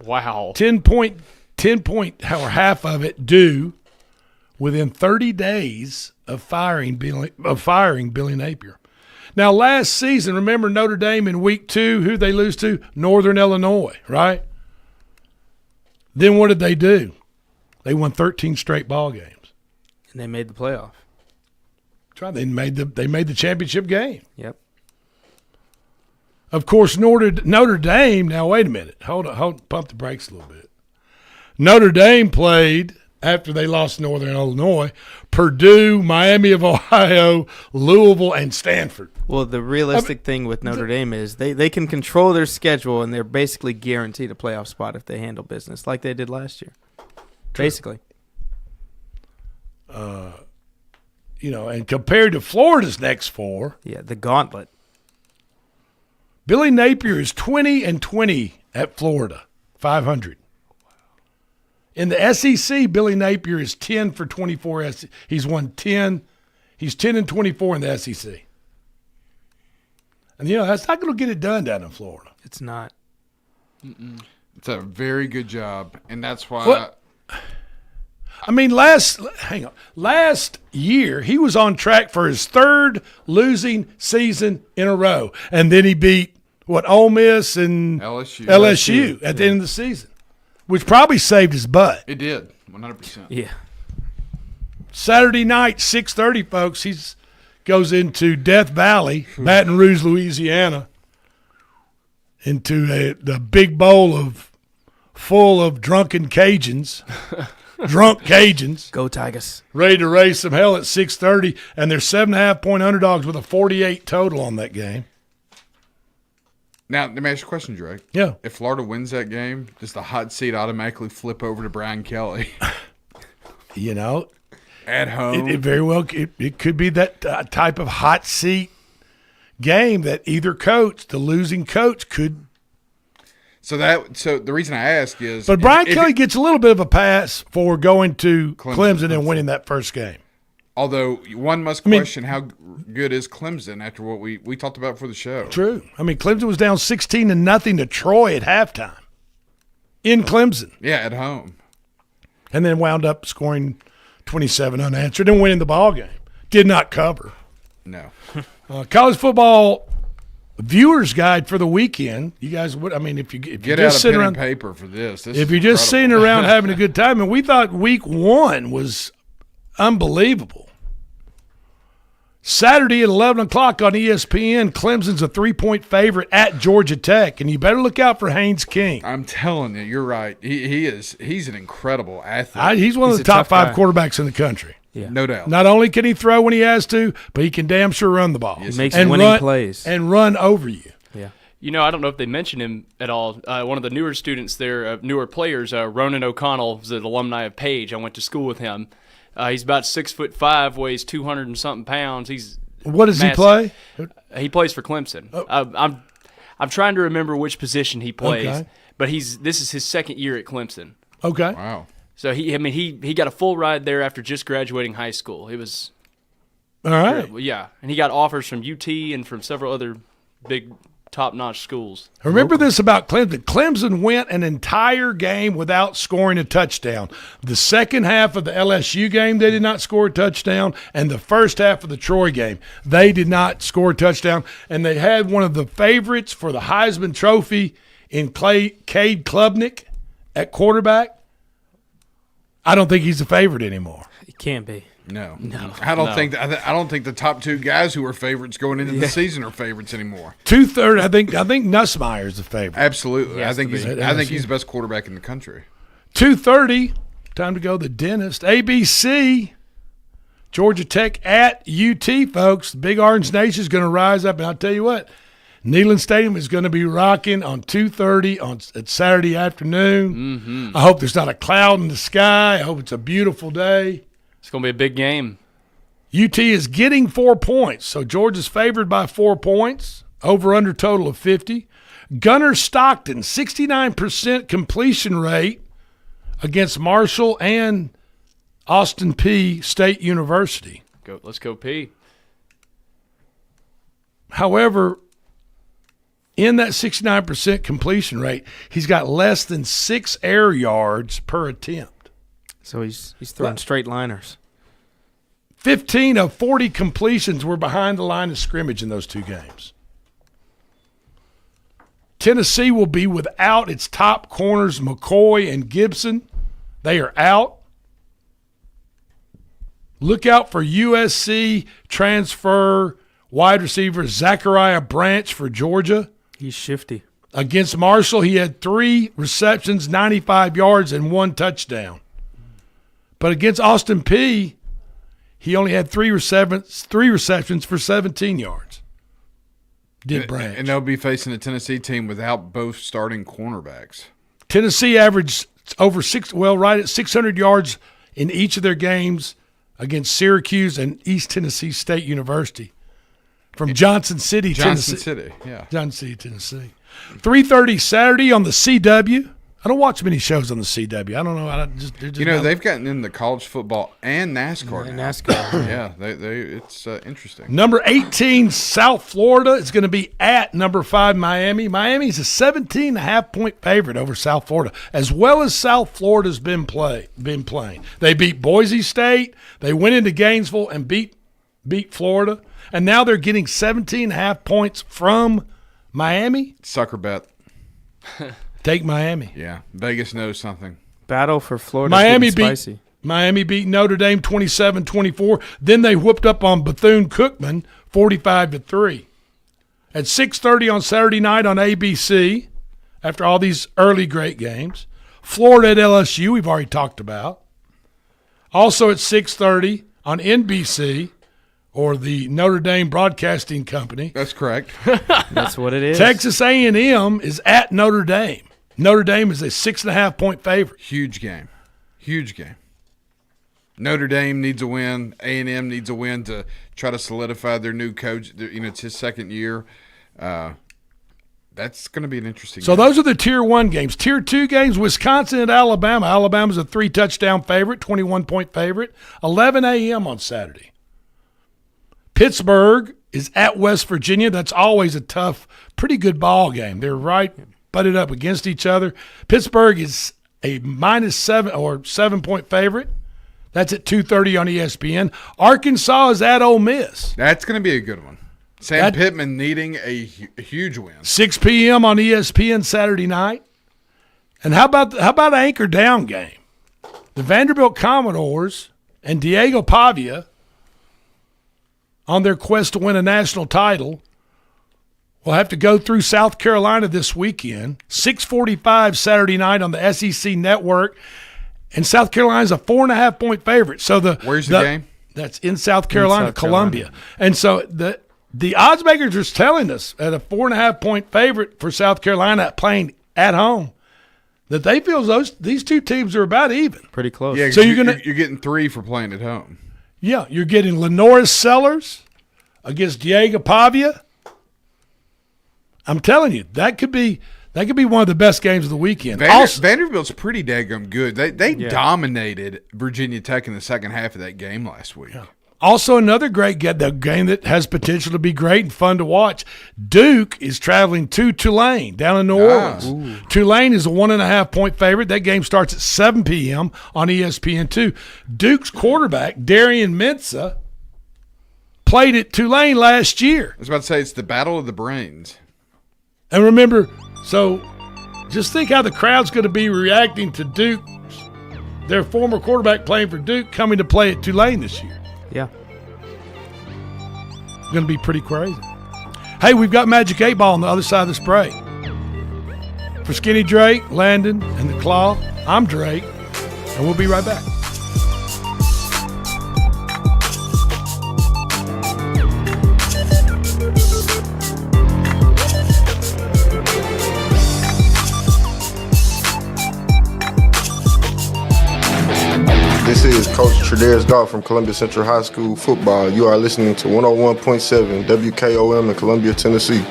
Speaker 2: Wow.
Speaker 6: 10 point, or half of it due within 30 days of firing Billy Napier. Now, last season, remember Notre Dame in week 2, who they lose to? Northern Illinois, right? Then what did they do? They won 13 straight ball games.
Speaker 9: And they made the playoff.
Speaker 6: That's right. They made the championship game.
Speaker 9: Yep.
Speaker 6: Of course, Notre Dame. Now, wait a minute. Hold. Pump the brakes a little bit. Notre Dame played after they lost to Northern Illinois, Purdue, Miami of Ohio, Louisville, and Stanford.
Speaker 9: Well, the realistic thing with Notre Dame is they can control their schedule, and they're basically guaranteed a playoff spot if they handle business like they did last year. True. Basically.
Speaker 6: And compared to Florida's next 4.
Speaker 9: Yeah, the gauntlet.
Speaker 6: Billy Napier is 20-20 at Florida, 500. In the SEC, Billy Napier is 10 for 24. He's won 10. He's 10-24 in the SEC. And, that's not going to get it done down in Florida.
Speaker 9: It's not.
Speaker 8: It's a very good job, and that's why
Speaker 6: last year he was on track for his 3rd losing season in a row, and then he beat Ole Miss and LSU at the end of the season, which probably saved his butt.
Speaker 8: It did, 100%.
Speaker 9: Yeah.
Speaker 6: Saturday night, 6:30, folks. He goes into Death Valley, Baton Rouge, Louisiana, into the big bowl full of drunken Cajuns. Drunk Cajuns.
Speaker 9: Go Tigers.
Speaker 6: Ready to raise some hell at 6:30, and they're 7.5-point underdogs with a 48 total on that game.
Speaker 8: Now, let me ask you a question, Drake.
Speaker 6: Yeah.
Speaker 8: If Florida wins that game, does the hot seat automatically flip over to Brian Kelly? At home?
Speaker 6: It very well it could be that type of hot seat game that either coach, the losing coach, could.
Speaker 8: So the reason I ask is,
Speaker 6: but Brian Kelly gets a little bit of a pass for going to Clemson and winning that first game.
Speaker 8: Although one must question how good is Clemson after what we talked about for the show.
Speaker 6: True. Clemson was down 16-0 to Troy at halftime in Clemson.
Speaker 8: Yeah, at home,
Speaker 6: and then wound up scoring 27 unanswered and winning the ball game. Did not cover.
Speaker 8: No.
Speaker 6: College football. Viewers guide for the weekend. You guys would. If you
Speaker 8: get
Speaker 6: just
Speaker 8: out
Speaker 6: sitting
Speaker 8: pen
Speaker 6: around
Speaker 8: and paper for this,
Speaker 6: if you're just sitting around having a good time, and we thought week 1 was unbelievable. Saturday at 11 o'clock on ESPN, Clemson's a 3-point favorite at Georgia Tech, and you better look out for Haynes King.
Speaker 8: I'm telling you, you're right. He is. He's an incredible athlete.
Speaker 6: He's one of the top 5 quarterbacks in the country.
Speaker 9: Yeah.
Speaker 8: No doubt.
Speaker 6: Not only can he throw when he has to, but he can damn sure run the ball.
Speaker 9: He makes winning plays.
Speaker 6: And run over you.
Speaker 9: Yeah.
Speaker 2: I don't know if they mentioned him at all. One of the newer students there, newer players, Ronan O'Connell, is an alumni of Page. I went to school with him. He's about 6'5", weighs 200 and something pounds.
Speaker 6: What does
Speaker 2: massive.
Speaker 6: he play?
Speaker 2: He plays for Clemson. Oh. I'm trying to remember which position he plays, but this is his 2nd year at Clemson.
Speaker 6: Okay.
Speaker 8: Wow.
Speaker 2: So he got a full ride there after just graduating high school. It was
Speaker 6: all right.
Speaker 2: Yeah, and he got offers from UT and from several other big top-notch schools.
Speaker 6: Remember this about Clemson. Clemson went an entire game without scoring a touchdown. The second half of the LSU game, they did not score a touchdown, and the first half of the Troy game, they did not score a touchdown, and they had one of the favorites for the Heisman Trophy in Cade Klubnik at quarterback. I don't think he's a favorite anymore.
Speaker 9: He can't be.
Speaker 8: No. I don't think the top 2 guys who were favorites going into the season are favorites anymore.
Speaker 6: 2/3. I think Nussmeier's the favorite.
Speaker 8: Absolutely. I think he's the best quarterback in the country.
Speaker 6: 2:30. Time to go to the dentist. ABC. Georgia Tech at UT, folks. The Big Orange Nation is going to rise up, and I'll tell you what. Neyland Stadium is going to be rocking on 2:30 at Saturday afternoon.
Speaker 2: Mm-hmm.
Speaker 6: I hope there's not a cloud in the sky. I hope it's a beautiful day.
Speaker 2: It's going to be a big game.
Speaker 6: UT is getting 4 points, so Georgia's favored by 4 points, over-under total of 50. Gunner Stockton, 69% completion rate against Marshall and Austin Peay State University.
Speaker 2: Let's go P.
Speaker 6: However, in that 69% completion rate, he's got less than 6 air yards per attempt.
Speaker 9: So he's throwing straight liners.
Speaker 6: 15 of 40 completions were behind the line of scrimmage in those 2 games. Tennessee will be without its top corners, McCoy and Gibson. They are out. Look out for USC transfer wide receiver Zachariah Branch for Georgia.
Speaker 9: He's shifty.
Speaker 6: Against Marshall, he had 3 receptions, 95 yards, and 1 touchdown. But against Austin Peay, he only had 3 receptions for 17 yards. Did Branch.
Speaker 8: And they'll be facing a Tennessee team without both starting cornerbacks.
Speaker 6: Tennessee averaged right at 600 yards in each of their games against Syracuse and East Tennessee State University from Johnson City, Tennessee. Johnson City, Tennessee. 3:30 Saturday on the CW. I don't watch many shows on the CW. I don't know.
Speaker 8: They've gotten into college football and NASCAR now.
Speaker 9: NASCAR.
Speaker 8: Yeah, it's interesting.
Speaker 6: Number 18, South Florida, is going to be at number 5, Miami. Miami's a 17.5-point favorite over South Florida, as well as South Florida's been playing. They beat Boise State. They went into Gainesville and beat Florida. And now they're getting 17.5 points from Miami.
Speaker 8: Sucker bet.
Speaker 6: Take Miami.
Speaker 8: Yeah, Vegas knows something.
Speaker 9: Battle for Florida.
Speaker 6: Miami beat Notre Dame 27-24. Then they whooped up on Bethune-Cookman 45-3. At 6:30 on Saturday night on ABC, after all these early great games, Florida at LSU, we've already talked about. Also at 6:30 on NBC, or the Notre Dame Broadcasting Company.
Speaker 8: That's correct.
Speaker 9: That's what it is.
Speaker 6: Texas A&M is at Notre Dame. Notre Dame is a 6.5-point favorite.
Speaker 8: Huge game. Notre Dame needs a win. A&M needs a win to try to solidify their new coach. It's his second year. That's going to be an interesting game.
Speaker 6: Those are the Tier 1 games. Tier 2 games, Wisconsin at Alabama. Alabama's a 3-touchdown favorite, 21-point favorite, 11 a.m. on Saturday. Pittsburgh is at West Virginia. That's always a tough, pretty good ball game. They're right butted up against each other. Pittsburgh is a -7 or 7-point favorite. That's at 2:30 on ESPN. Arkansas is at Ole Miss.
Speaker 8: That's going to be a good one. Sam Pittman needing a huge win.
Speaker 6: 6 p.m. on ESPN Saturday night. And how about an anchor down game? The Vanderbilt Commodores and Diego Pavia, on their quest to win a national title, will have to go through South Carolina this weekend. 6:45 Saturday night on the SEC Network. And South Carolina's a 4.5-point favorite. So
Speaker 8: where's the game?
Speaker 6: That's in South Carolina, Columbia. And so the odds makers are telling us at a 4.5-point favorite for South Carolina playing at home that they feel these two teams are about even.
Speaker 9: Pretty close.
Speaker 8: Yeah, so you're getting 3 for playing at home.
Speaker 6: Yeah, you're getting Lenoris Sellers against Diego Pavia. I'm telling you, that could be one of the best games of the weekend.
Speaker 8: Vanderbilt's pretty daggum good. They dominated Virginia Tech in the second half of that game last week.
Speaker 6: Yeah. Also, another great game that has potential to be great and fun to watch. Duke is traveling to Tulane down in New Orleans. Ooh. Tulane is a 1.5-point favorite. That game starts at 7 p.m. on ESPN2. Duke's quarterback, Darian Mensah, played at Tulane last year.
Speaker 8: I was about to say, it's the battle of the brains.
Speaker 6: And remember, so just think how the crowd's going to be reacting to Duke, their former quarterback playing for Duke, coming to play at Tulane this year.
Speaker 9: Yeah.
Speaker 6: Going to be pretty crazy. Hey, we've got Magic 8 Ball on the other side of this break. For Skinny Drake, Landon, and the Claw, I'm Drake, and we'll be right back.
Speaker 10: Coach Tredaris Goff from Columbia Central High School football. You are listening to 101.7 WKOM in Columbia, Tennessee.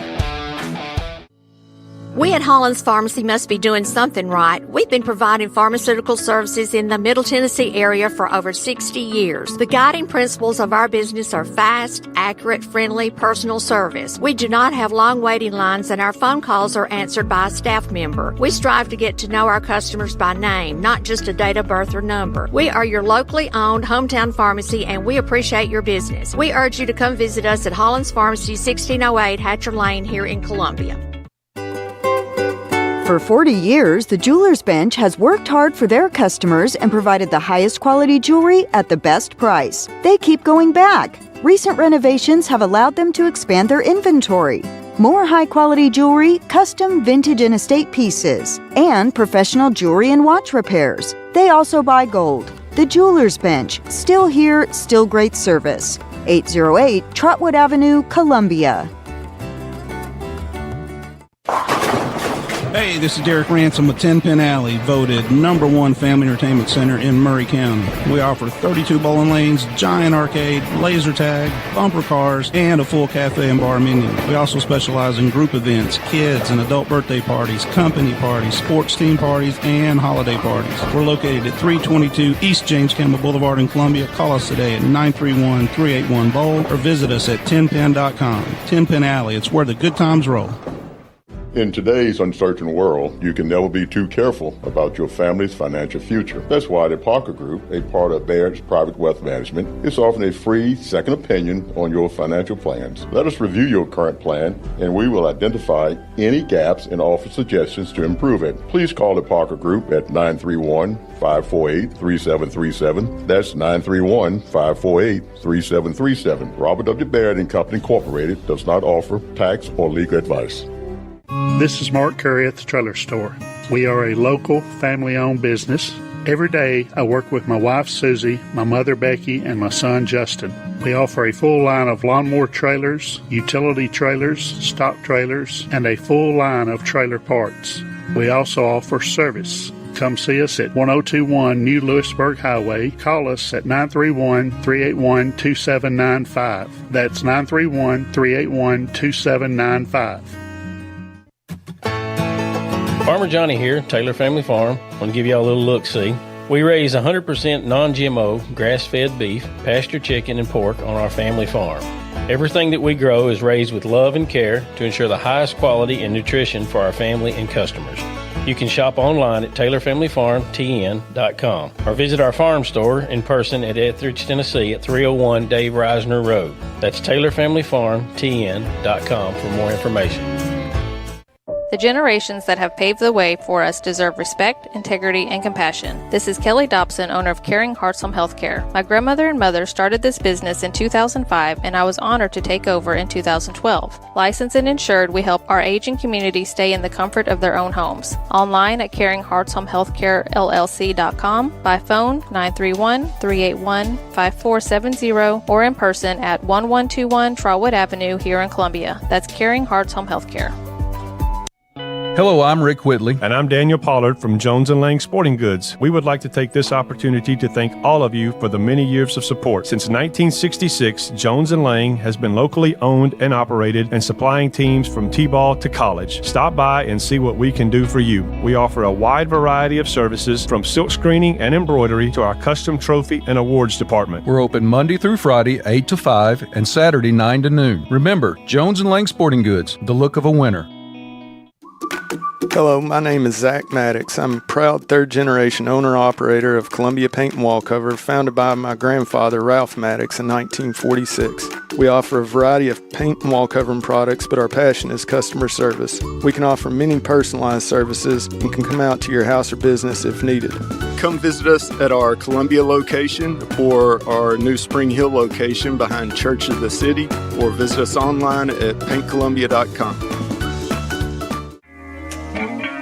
Speaker 4: We at Hollins Pharmacy must be doing something right. We've been providing pharmaceutical services in the Middle Tennessee area for over 60 years. The guiding principles of our business are fast, accurate, friendly, personal service. We do not have long waiting lines, and our phone calls are answered by a staff member. We strive to get to know our customers by name, not just a date of birth or number. We are your locally owned hometown pharmacy, and we appreciate your business. We urge you to come visit us at Hollins Pharmacy, 1608 Hatcher Lane here in Columbia.
Speaker 7: For 40 years, the Jewelers Bench has worked hard for their customers and provided the highest quality jewelry at the best price. They keep going back. Recent renovations have allowed them to expand their inventory. More high-quality jewelry, custom vintage and estate pieces, and professional jewelry and watch repairs. They also buy gold. The Jewelers Bench, still here, still great service. 808 Trotwood Avenue, Columbia.
Speaker 23: Hey, this is Derek Ransom with 10 Pin Alley, voted #1 family entertainment center in Murray County. We offer 32 bowling lanes, giant arcade, laser tag, bumper cars, and a full cafe and bar menu. We also specialize in group events, kids and adult birthday parties, company parties, sports team parties, and holiday parties. We're located at 322 East James Campbell Boulevard in Columbia. Call us today at 931-381-BOWL or visit us at 10pin.com. 10 Pin Alley, it's where the good times roll.
Speaker 17: In today's uncertain world, you can never be too careful about your family's financial future. That's why the Parker Group, a part of Baird's Private Wealth Management, is offering a free second opinion on your financial plans. Let us review your current plan, and we will identify any gaps and offer suggestions to improve it. Please call the Parker Group at 931-548-3737. That's 931-548-3737. Robert W. Baird and Company Incorporated does not offer tax or legal advice.
Speaker 24: This is Mark Curry at the Trailer Store. We are a local, family-owned business. Every day, I work with my wife, Susie, my mother, Becky, and my son, Justin. We offer a full line of lawnmower trailers, utility trailers, stock trailers, and a full line of trailer parts. We also offer service. Come see us at 1021 New Lewisburg Highway. Call us at 931-381-2795. That's 931-381-2795.
Speaker 25: Farmer Johnny here, Taylor Family Farm. I want to give y'all a little look-see. We raise 100% non-GMO, grass-fed beef, pasture chicken, and pork on our family farm. Everything that we grow is raised with love and care to ensure the highest quality and nutrition for our family and customers. You can shop online at TaylorFamilyFarmTN.com or visit our farm store in person at Etheridge, Tennessee at 301 Dave Reisner Road. That's TaylorFamilyFarmTN.com for more information.
Speaker 26: The generations that have paved the way for us deserve respect, integrity, and compassion. This is Kelly Dobson, owner of Caring Hearts Home Healthcare. My grandmother and mother started this business in 2005, and I was honored to take over in 2012. Licensed and insured, we help our aging community stay in the comfort of their own homes. Online at CaringHeartsHomeHealthCareLLC.com, by phone 931-381-5470, or in person at 1121 Trotwood Avenue here in Columbia. That's Caring Hearts Home Healthcare.
Speaker 27: Hello, I'm Rick Whitley.
Speaker 28: And I'm Daniel Pollard from Jones & Lang Sporting Goods. We would like to take this opportunity to thank all of you for the many years of support. Since 1966, Jones & Lang has been locally owned and operated and supplying teams from T-ball to college. Stop by and see what we can do for you. We offer a wide variety of services from silk screening and embroidery to our custom trophy and awards department.
Speaker 27: We're open Monday through Friday, 8 to 5, and Saturday, 9 to noon. Remember, Jones & Lang Sporting Goods, the look of a winner.
Speaker 29: Hello, my name is Zach Maddox. I'm a proud third-generation owner-operator of Columbia Paint and Wall Cover, founded by my grandfather, Ralph Maddox, in 1946. We offer a variety of paint and wall covering products, but our passion is customer service. We can offer many personalized services and can come out to your house or business if needed. Come visit us at our Columbia location or our new Spring Hill location behind Church of the City, or visit us online at paintcolumbia.com.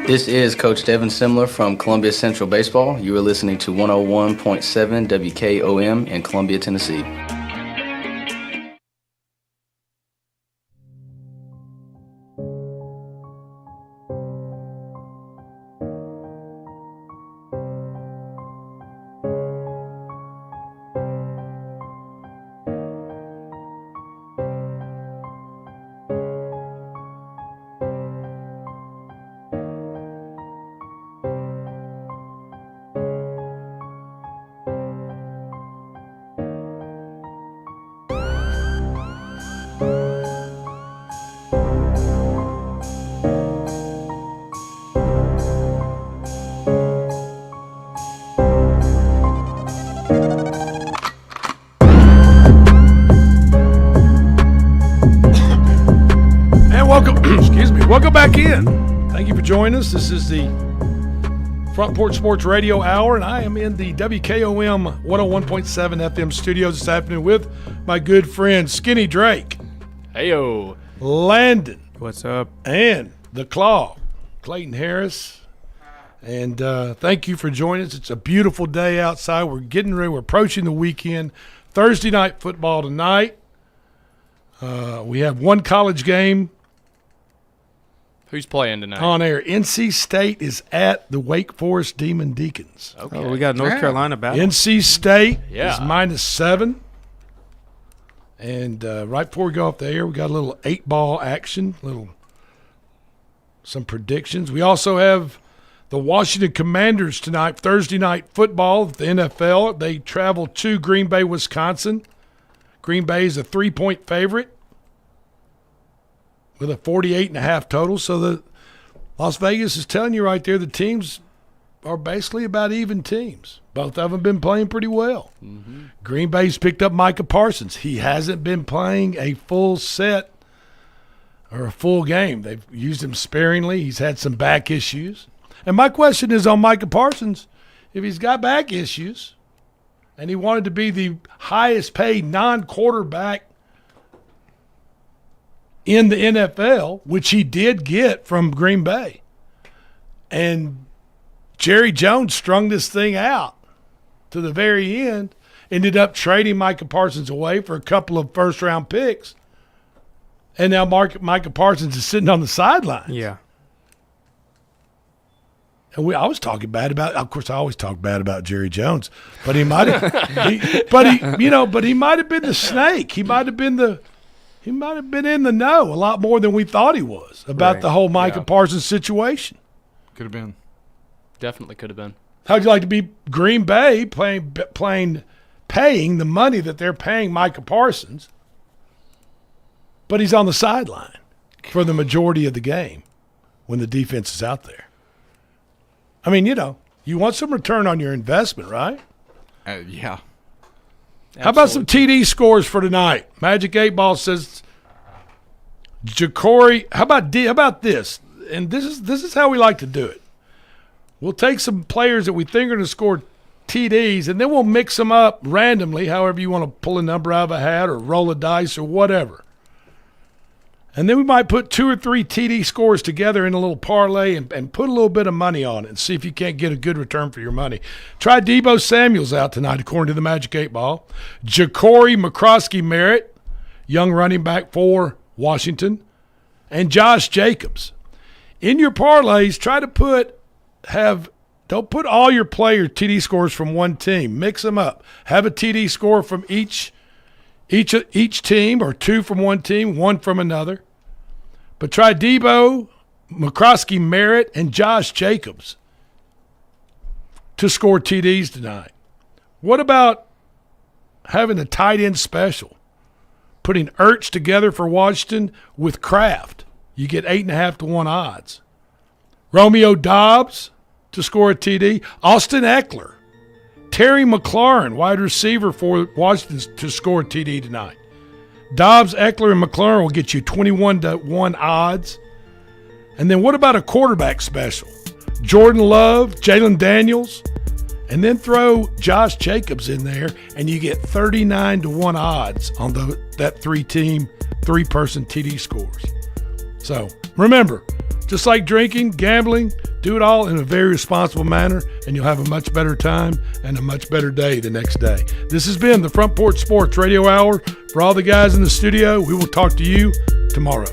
Speaker 18: This is Coach Devin Simler from Columbia Central Baseball. You are listening to 101.7 WKOM in Columbia, Tennessee.
Speaker 6: Welcome, excuse me. Welcome back in. Thank you for joining us. This is the Front Porch Sports Radio Hour, and I am in the WKOM 101.7 FM studios this afternoon with my good friend Skinny Drake.
Speaker 2: Heyo.
Speaker 6: Landon.
Speaker 9: What's up?
Speaker 6: And the Claw, Clayton Harris. And thank you for joining us. It's a beautiful day outside. We're getting ready. We're approaching the weekend. Thursday night football tonight. We have one college game.
Speaker 2: Who's playing tonight?
Speaker 6: On air. NC State is at the Wake Forest Demon Deacons.
Speaker 9: Okay. Oh, we got North Carolina back.
Speaker 6: NC State
Speaker 2: Yeah.
Speaker 6: is -7. And right before we go off the air, we got a little 8-ball action, some predictions. We also have the Washington Commanders tonight, Thursday night football, the NFL. They travel to Green Bay, Wisconsin. Green Bay is a 3-point favorite with a 48.5 total. So the Las Vegas is telling you right there the teams are basically about even teams. Both of them have been playing pretty well. Mm-hmm. Green Bay's picked up Micah Parsons. He hasn't been playing a full set or a full game. They've used him sparingly. He's had some back issues. And my question is on Micah Parsons, if he's got back issues and he wanted to be the highest paid non-quarterback in the NFL, which he did get from Green Bay, and Jerry Jones strung this thing out to the very end, ended up trading Micah Parsons away for a couple of first-round picks, and now Micah Parsons is sitting on the sidelines.
Speaker 9: Yeah.
Speaker 6: And I was talking bad about. Of course, I always talk bad about Jerry Jones, but he might have. but he might have been the snake. He might have been in the know a lot more than we thought he was about the whole Micah Parsons situation.
Speaker 8: Could have been.
Speaker 2: Definitely could have been.
Speaker 6: How'd you like to be Green Bay paying the money that they're paying Micah Parsons, but he's on the sideline for the majority of the game when the defense is out there? I mean, you want some return on your investment, right?
Speaker 8: Yeah.
Speaker 6: How about some TD scores for tonight? Magic 8 Ball says Ja'Cory. How about this? And this is how we like to do it. We'll take some players that we think are going to score TDs, and then we'll mix them up randomly, however you want to pull a number out of a hat or roll a dice or whatever. And then we might put 2 or 3 TD scores together in a little parlay and put a little bit of money on it and see if you can't get a good return for your money. Try Deebo Samuel's out tonight, according to the Magic 8 Ball. Ja'Cory McCroskey-Merritt, young running back for Washington. And Josh Jacobs. In your parlays, try to don't put all your player TD scores from one team. Mix them up. Have a TD score from each team, or 2 from one team, 1 from another. But try Deebo, McCroskey-Merritt, and Josh Jacobs to score TDs tonight. What about having a tight end special? Putting Ertz together for Washington with Kraft. You get 8.5 to 1 odds. Romeo Doubs to score a TD. Austin Eckler. Terry McLaurin, wide receiver for Washington, to score a TD tonight. Dobbs, Eckler, and McLaurin will get you 21 to 1 odds. And then what about a quarterback special? Jordan Love, Jalen Daniels, and then throw Josh Jacobs in there, and you get 39 to 1 odds on that 3-person TD scores. So remember, just like drinking, gambling, do it all in a very responsible manner, and you'll have a much better time and a much better day the next day. This has been the Front Porch Sports Radio Hour. For all the guys in the studio, we will talk to you tomorrow.